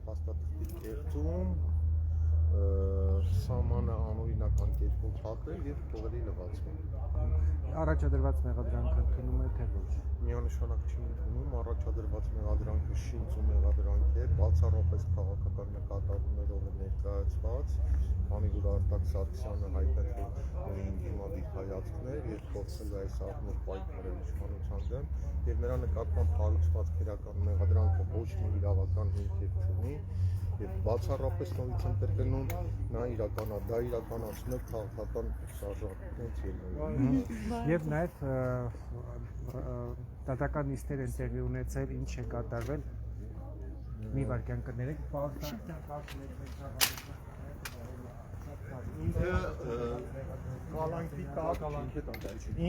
փաստաթղթի կեղծում, սահմանը անօրինական կերպով փակել եւ փողերի լվացում։ Առաջադրված մեղադրանքը քննում է թե ոչ։ Միանշանակ չի ընդունում, առաջադրված մեղադրանքը շինծ ու մեղադրանք է, բացառապես քաղաքական նկատառումներով է ներկայացված, քանի որ Արտակ Սարգսյանը հայտնել է դիմադիր հայացքներ եւ փոխել այս առումով պայքարել իշխանության դեմ, եւ նրա նկատմամբ հարուցված քրեական մեղադրանքը ոչ մի իրավական հիմք չունի, եւ բացառապես նորից ընտրկնում նա դա իրականացնում է քաղաքական շարժառիթից ելնելով։ Եվ նաեւ դատական նիստեր են տեղի ունեցել, ինչ է կատարվել։ Մի վարքյան կներեք,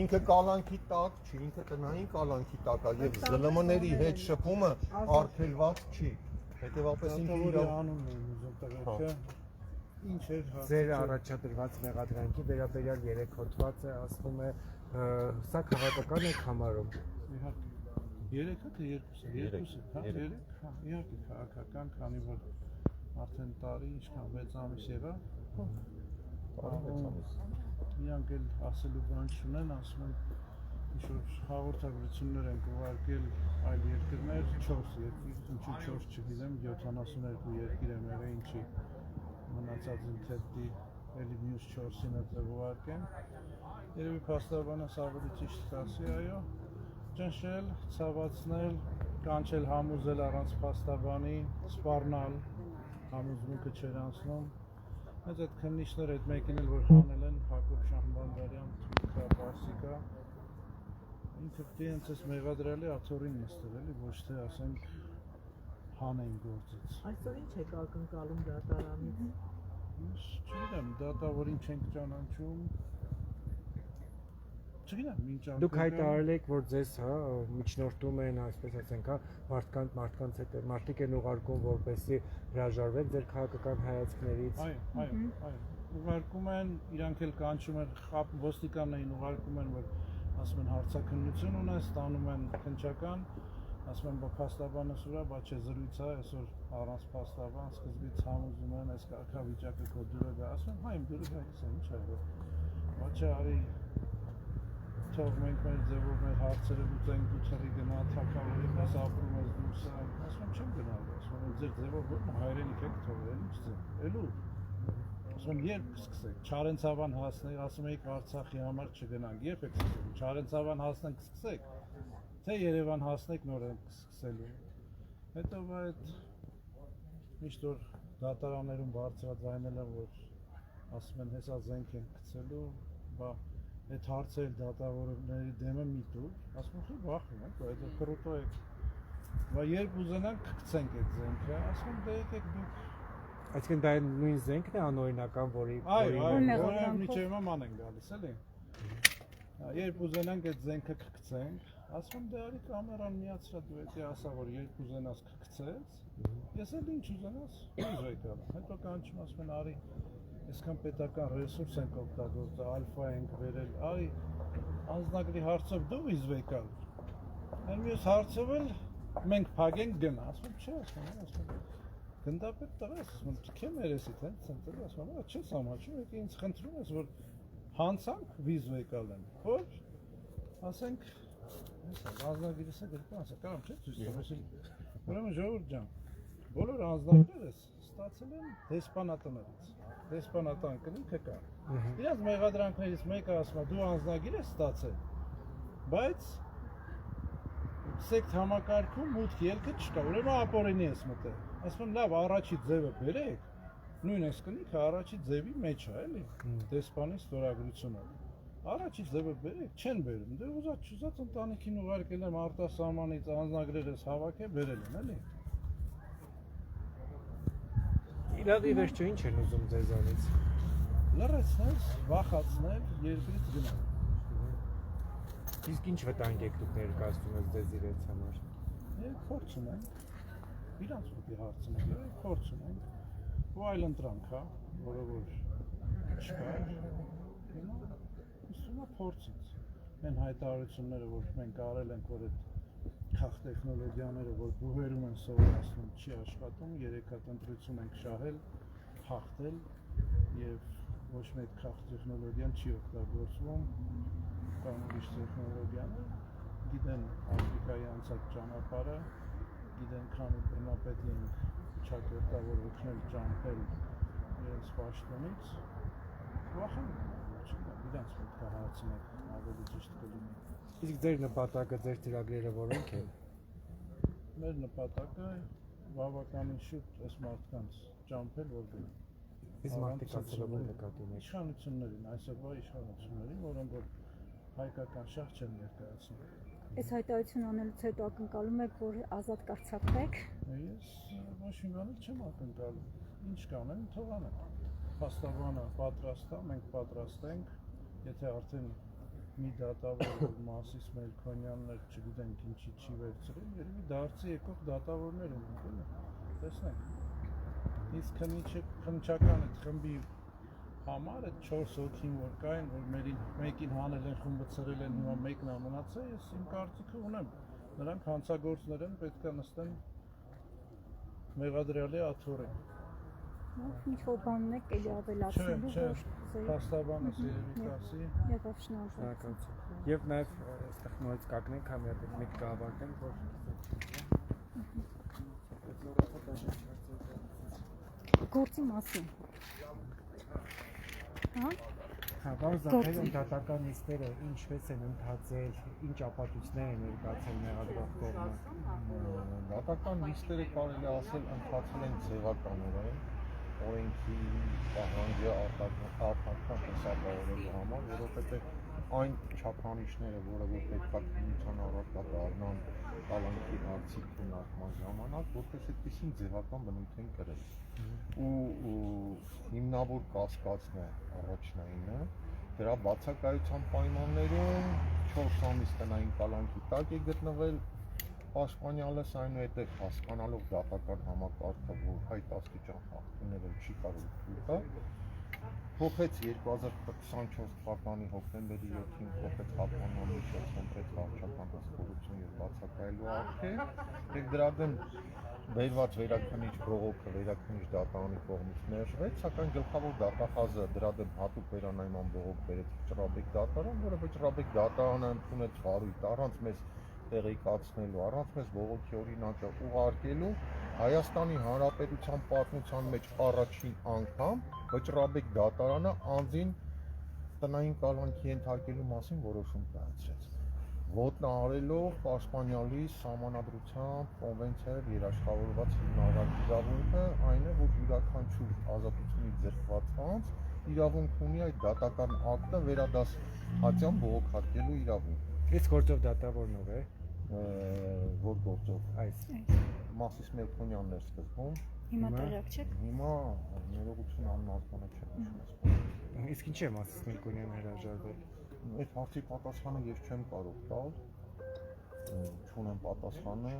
ինքը կալանքի տակ չի, ինքը տնային կալանքի տակ է եւ ԶԼՄ-ների հետ շփումը արգելված չի։ Հետևաբար ինքը անունն է ուզում տղեկը ինչ էր ձեր առաջադրված մեղադրանքի վերաբերյալ 3 հոդվածը ասվում է սա քաղաքական է համարում։ Իհարկե 3-ը թե 2-ը, հա 3, հա իհարկե քաղաքական, քանի որ արդեն տարի ինչքան 6 ամիս եղա։ Իրանք էլ ասելու բան չունեն, ասում են ինչ-որ հաղորդագրություններ են ուղարկել այլ երկրներ, 4 երկիր, ինչի 4 չգիտեմ, 72 երկիր եմ եղել, ինչի մնացած ինքերտի էլի մյուս 4-ին է ուղարկեն։ Երևի փաստաբանս ավելի ճիշտ կասի, այո, ճնշել, ցավացնել, կանչել համոզել առանց փաստաբանի, սպառնալ, համոզմունքը չեր անցնում։ Մեծ այդ քննիչները այդ մեկին էլ որ հանել են Հակոբ Շահբանդարյան, Թուրքա, Պարսիկա, ինքը դրանց էս մեղադրել է աթոռին նստել էլի, ոչ թե ասենք հանեն գործից։ Այսօր ինչ եք ակնկալում դատարանից։ Չգիտեմ, դատավորին չենք ճանաչում։ Չգիտեմ, ինչ ակնկալում։ Դուք հայտարարել եք, որ ձեզ միջնորդում են, այսպես ասենք, մարդկանց հետ մարդիկ են ուղարկում, որպեսզի հրաժարվեք ձեր քաղաքական հայացքներից։ Այո, ուղարկում են, իրանք էլ կանչում են, ոստիկաններին ուղարկում են, որ ասում են հարցաքննություն ունեն, ստանում են քննչական, ասում են փաստաբանս ուրա, բայց չէ զրույց է, այսօր առանց փաստաբան սկզբից համոզում են, այս կարգավիճակը քո դուրը գա, ասում են, հա իմ դուրը գա, ինչ է, բայց չէ արի թող մենք մեր ձևով մեր հարցերը լուծենք, դու թռի գնա, թագավորի պես ապրում ես դուրս, ասում եմ չեմ գնալու, ասում եմ ձեր ձևով որ հայրենիք եք թողել, ինչ ձև, էլու, ասում եմ երբ կսկսեք, Չարենցավան հասնենք, ասում եք Արցախի համար չգնանք, երբ եք սկսում, Չարենցավան հասնենք կսկսեք, թե Երևան հասնեք նոր ենք սկսելու, հետո այդ միշտ որ դատարաններում բարձրաձայնել են, որ ասում են հեսա զենք են գցելու, այդ հարցը դատավորների դեմը մի տուր, ասում եմ բախում եք, այդ կրուտո եք, բայց երբ ուզենանք կգցենք այդ զենքը, ասում եմ դե եկեք դուք։ Այսինքն դա նույն զենքն է անօրինական, որի որը միջև ման են գալիս, էլի։ Երբ ուզենանք այդ զենքը կգցենք, ասում եմ դե արի կամերան միացրա դու էդի ասա, որ երբ ուզենաս կգցես, ես էլ ինչ ուզենաս, ուզ եկալ, հետո կանչում ասում են արի այսքան պետական ռեսուրս ենք օգտագործել, ալֆա ենք վերել, արի անձնագրի հարցով դու իզ եկալ, այն մյուս հարցով էլ մենք փագենք գնա, ասում չէ, ասում գնդապետ տղաս, ասում քե մերեսիդ են, ցնցել, ասում չես ամաչում, եկի ինձ խնդրում ես, որ հանցանք վիզ եկալ են, որ ասենք, անձնագրիս է գրկում, ասա, կարամ չէ, ցույց տալիս, ուրեմն ժողովուրդ ջան, բոլոր անձնագրերս ստացել են դեսպանատներից, դեսպանատան կնիքը կա, իրենց մեղադրանքներից մեկը ասում է, դու անձնագիր ես ստացել, բայց սեկտ համակարգում մուտք ելքը չկա, ուրեմն ապօրինի ես մտել, ասում եմ լավ առաջի ձևը բերեք, նույն այս կնիքը առաջի ձևի մեջ է, էլի, դեսպանի ստորագրությունը, առաջի ձևը բերեք, չեն բերում, դե ուզած չուզած ընտանիքին ուղարկել եմ արտասահմանից անձնագրերս հավաքել, բերել են, էլի։ Իրավի վերջը ինչ են ուզում ձեզանից։ Լրացնել, վախացնել, երկրից գնալ։ Իսկ ինչ վտանգ եք դուք ներկայացնում եք ձեզ իրենց համար։ Փորձ ունենք, իրանց ուղղի հարցնենք, փորձ ունենք, ու այլ ընտրանք, հա, որը որ չկար, ուսումա փորձից։ Այն հայտարարությունները, որ մենք արել ենք, որ այդ քաղ տեխնոլոգիաները, որ բուհերում են սովորացնում, չի աշխատում, 3 հատ ընտրություն ենք շահել, հաղթել եւ ոչ մեկ քաղ տեխնոլոգիան չի օգտագործվում, կամ ուրիշ տեխնոլոգիաներ, գիտեն Աֆրիկայի անցած ճանապարհը, գիտեն քանի բռնապետ ենք ճակերտավոր օգնել ճամփել իրենց պաշտոնից, վախենում իրանց պետք է հարցնել ավելի ճիշտ կլինի։ Իսկ ձեր նպատակը, ձեր ծրագրերը որոնք են։ Մեր նպատակը բավականին շուտ այս մարդկանց ճամփել, որ գնան։ Իսկ մարդիկ ասելով են նկատի ունեք։ Իշխանություններին, այսօրվա իշխանություններին, որոնք որ հայկական շահ չեն ներկայացնում։ Այս հայտարարություն անելուց հետո ակնկալում եք, որ ազատ կարձակվեք։ Ես ոչ մի բան չեմ ակնկալում։ Ինչ կանեմ, թող անեն։ Փաստաբանը պատրաստ է, մենք պատրաստ ենք, եթե արդեն մի դատավոր Մասիս Մելքոնյաններ, չգիտենք ինչի չի վերցրել, երևի դարձի եկող դատավորներ ունենք, էլի։ Տեսնենք։ Իսկ քննչական այդ խմբի համար այդ 4 հոգին որ կային, որ մեկին հանել են, խումբը ծրել են, հիմա մեկն է մնացել, ես իմ կարծիքը ունեմ։ Նրանք հանցագործներ են, պետք է նստեն մեղադրյալի աթոռին։ Ինչ-որ բան ունեք էլի ավելացնելու, որ Փաստաբանս երևի կասի։ Եղավ, շնորհակալ։ Եվ նաև այստեղ նորից կակնենք, համարյա մեկ կհավաքենք, որ գործի մասին։ Հա? Հա, բար զաքարյան դատական նիստերը ինչպես են ընթացել, ինչ ապացույցներ են ներկայացել մեղադրող կողմը։ Դատական նիստերը կարելի ասել ընթացել են ձևականորեն, օրենքի պահանջի արտաքան հեսաբավորելու համար, որովհետև այն չափանիշները, որը որ պետք է քննության առարկա դառնան կալանքի հարցի քննարկման ժամանակ, որպես այդպեսին ձևական բնույթ են կրել։ Ու հիմնավոր կասկածն է առաջնայինը, դրա բացակայության պայմաններում 4 ամիս տնային կալանքի տակ է գտնվել պաշտպանյալս, այնուհետև հասկանալով դատական համակարգը, որ այդ աստիճան խախտումները չի կարող թույլ տալ, փոխեց 2024 թվականի հոկտեմբերի 7-ին փոխեց հապանամիջը կոնկրետ վարչական հսկողություն եւ բացակայելու ակտեր, եւ դրա դեմ բերված վերաքննիչ բողոքը վերաքննիչ դատարանի կողմից մերժվեց, սակայն գլխավոր դատախազը դրա դեմ հատուկ վերանայման բողոք բերեց Վճռաբեկ դատարան, որը Վճռաբեկ դատարանը ընդունեց վարույթ առանց մեզ տեղեկացնելու, առանց մեզ բողոքի օրինակը ուղարկելու Հայաստանի Հանրապետության պատմության մեջ առաջին անգամ Վճռաբեկ դատարանը անձին տնային կալանքի ենթարկելու մասին որոշում կայացրեց։ Ոտնահարելով պաշտպանյալի սահմանադրությամբ կոնվենցիայով երաշխավորված հիմնարար իրավունքը, այն է, որ յուրաքանչյուր ազատությունից զրկված անձ իրավունք ունի այդ դատական ակտը վերադասության բողոքարկելու իրավունք։ Իսկ գործով դատավորն ով է։ Որ գործով Այս Մասիս Մելքոնյանն էր սկզբում, Հիմա տեղյակ չեք։ հիմա ներողություն աննազգանը չեմ։ Իսկ ինչ է Մասիս Մելքոնյանը հրաժարվել։ Այդ հարցի պատասխանը ես չեմ կարող տալ, չունեմ պատասխանը։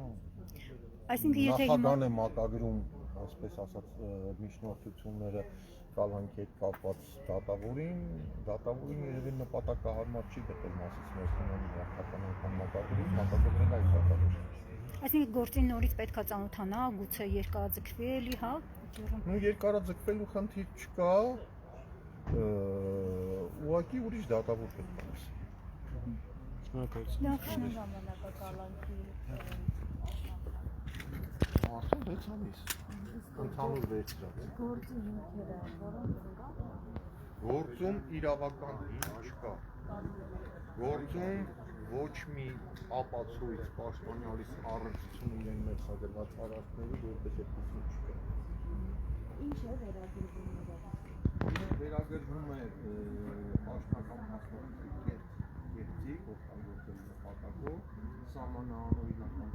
Այսինքն եթե Նախագահն է մակագրում, այսպես ասած, միջնորդությունները կալանքի հետ կապված դատավորին երևի նպատակահարմար չի գտել Մասիս Մելքոնյանի հերթական անգամ մակագրում, մակագրել այդ դատավորին։ Այսինքն գործին նորից պետքա ծանոթանա, գուցե երկարաձգվի էլի, հա։ Ну երկարաձգվելու խնդիր չկա, ուղղակի ուրիշ դատավոր պետք է։ Շնորհակալություն։ Լավ, ժամանակակալանքի Արդեն 6 ամիս։ Ընդհանուր վերցրած։ գործի հիմքերը, որոնք Գործում իրավական հիմք չկա։ Գործում ոչ մի ապացույց պաշտպանյալից առնչություն իրեն մերձագրված արարքների որպես այդպեսին չկա։ ինչ է վերագրվում նրա։ Իրեն վերագրվում է պաշտպանական մասնակցի կերտի օգտագործելու նպատակով սահմանահանող իրական